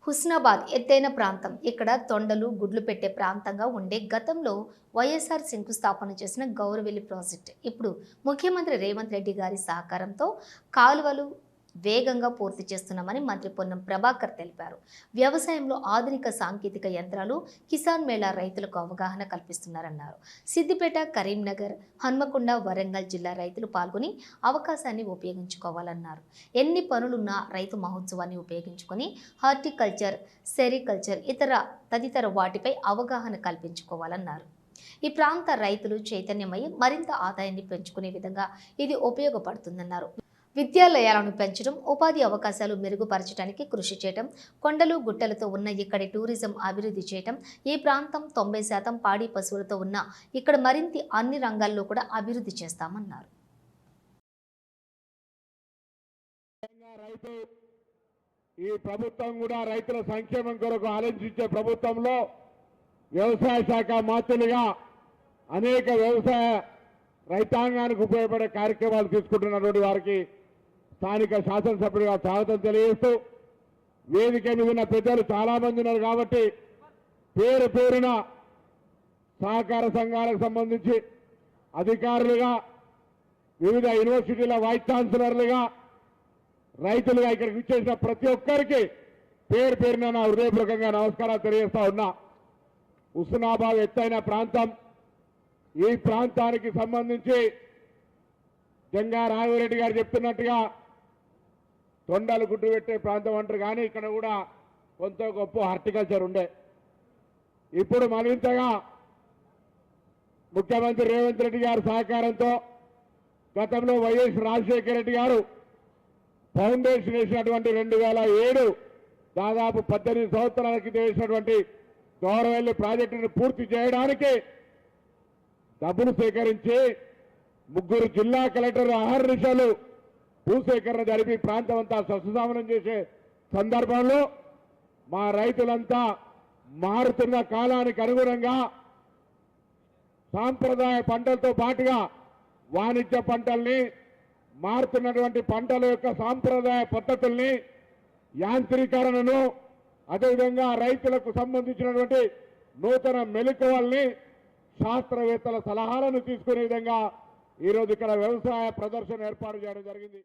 హుస్నాబాద్ ఎత్తైన ప్రాంతం. ఇక్కడ తొండలు గుడ్లు పెట్టే ప్రాంతంగా ఉండే గతంలో వైఎస్ఆర్ శంకుస్థాపన చేసిన గౌరవెల్లి ప్రాజెక్ట్ ఇప్పుడు ముఖ్యమంత్రి రేవంత్ రెడ్డి గారి సహకారంతో కాలువలు వేగంగా పూర్తి చేస్తున్నామని మంత్రి పొన్నం ప్రభాకర్ తెలిపారు. వ్యవసాయంలో ఆధునిక సాంకేతిక యంత్రాలు, కిసాన్ మేళా రైతులకు అవగాహన కల్పిస్తున్నారన్నారు. సిద్దిపేట, కరీంనగర్, హన్మకొండ, వరంగల్ జిల్లా రైతులు పాల్గొని అవకాశాన్ని ఉపయోగించుకోవాలన్నారు. ఎన్ని పనులున్నా రైతు మహోత్సవాన్ని ఉపయోగించుకొని హార్టికల్చర్, సెరికల్చర్ తదితర వాటిపై అవగాహన కల్పించుకోవాలన్నారు. ఈ ప్రాంత రైతులు చైతన్యమై మరింత ఆదాయాన్ని పెంచుకునే విధంగా ఇది ఉపయోగపడుతుందన్నారు. విద్యాలయాలను పెంచడం, ఉపాధి అవకాశాలు మెరుగుపరచడానికి కృషి చేయడం, కొండలు గుట్టలతో ఉన్న ఇక్కడి టూరిజం అభివృద్ధి చేయడం, ఈ ప్రాంతం 90% పాడి పశువులతో ఉన్న ఇక్కడ మరింత అన్ని రంగాల్లో కూడా అభివృద్ధి చేస్తామన్నారు. ఈ ప్రభుత్వం కూడా రైతుల సంక్షేమం కొరకు ఆలోచించే ప్రభుత్వంలో వ్యవసాయ శాఖ మంత్రులుగా అనేక వ్యవసాయ రైతాంగానికి ఉపయోగపడే కార్యక్రమాలు తీసుకుంటున్నటువంటి వారికి స్థానిక శాసనసభ్యుడిగా స్వాగతం తెలియజేస్తూ, వేదిక మీద ఉన్న పెద్దలు చాలా మంది ఉన్నారు కాబట్టి పేరు పేరున సహకార సంఘాలకు సంబంధించి అధికారులుగా, వివిధ యూనివర్సిటీల వైస్ ఛాన్సలర్లుగా, రైతులుగా ఇక్కడికి విచ్చేసిన ప్రతి ఒక్కరికి పేరు పేరున నా హృదయపూర్వకంగా నమస్కారాలు తెలియజేస్తా ఉన్నా. హుస్నాబాద్ ఎత్తైన ప్రాంతం. ఈ ప్రాంతానికి సంబంధించి జంగా రాఘవరెడ్డి గారు చెప్తున్నట్టుగా తొండలు గుడ్డు పెట్టే ప్రాంతం అంటారు, కానీ ఇక్కడ కూడా కొంత గొప్ప హార్టికల్చర్ ఉండే. ఇప్పుడు మరింతగా ముఖ్యమంత్రి రేవంత్ రెడ్డి గారి సహకారంతో గతంలో వైఎస్ రాజశేఖర రెడ్డి గారు ఫౌండేషన్ వేసినటువంటి 2007 దాదాపు 18 సంవత్సరాల క్రితం వేసినటువంటి గౌరవెల్లి ప్రాజెక్టును పూర్తి చేయడానికి డబ్బులు సేకరించి 3 జిల్లా కలెక్టర్లు అహర్నిశలు భూసేకరణ జరిపి ప్రాంతం అంతా సస్యశామనం చేసే సందర్భంలో మా రైతులంతా మారుతున్న కాలానికి అనుగుణంగా సాంప్రదాయ పంటలతో పాటుగా వాణిజ్య పంటల్ని, మారుతున్నటువంటి పంటల యొక్క సాంప్రదాయ పద్ధతుల్ని, యాంత్రీకరణను, అదేవిధంగా రైతులకు సంబంధించినటువంటి నూతన మెలకువల్ని, శాస్త్రవేత్తల సలహాలను తీసుకునే విధంగా ఈరోజు ఇక్కడ వ్యవసాయ ప్రదర్శన ఏర్పాటు చేయడం జరిగింది.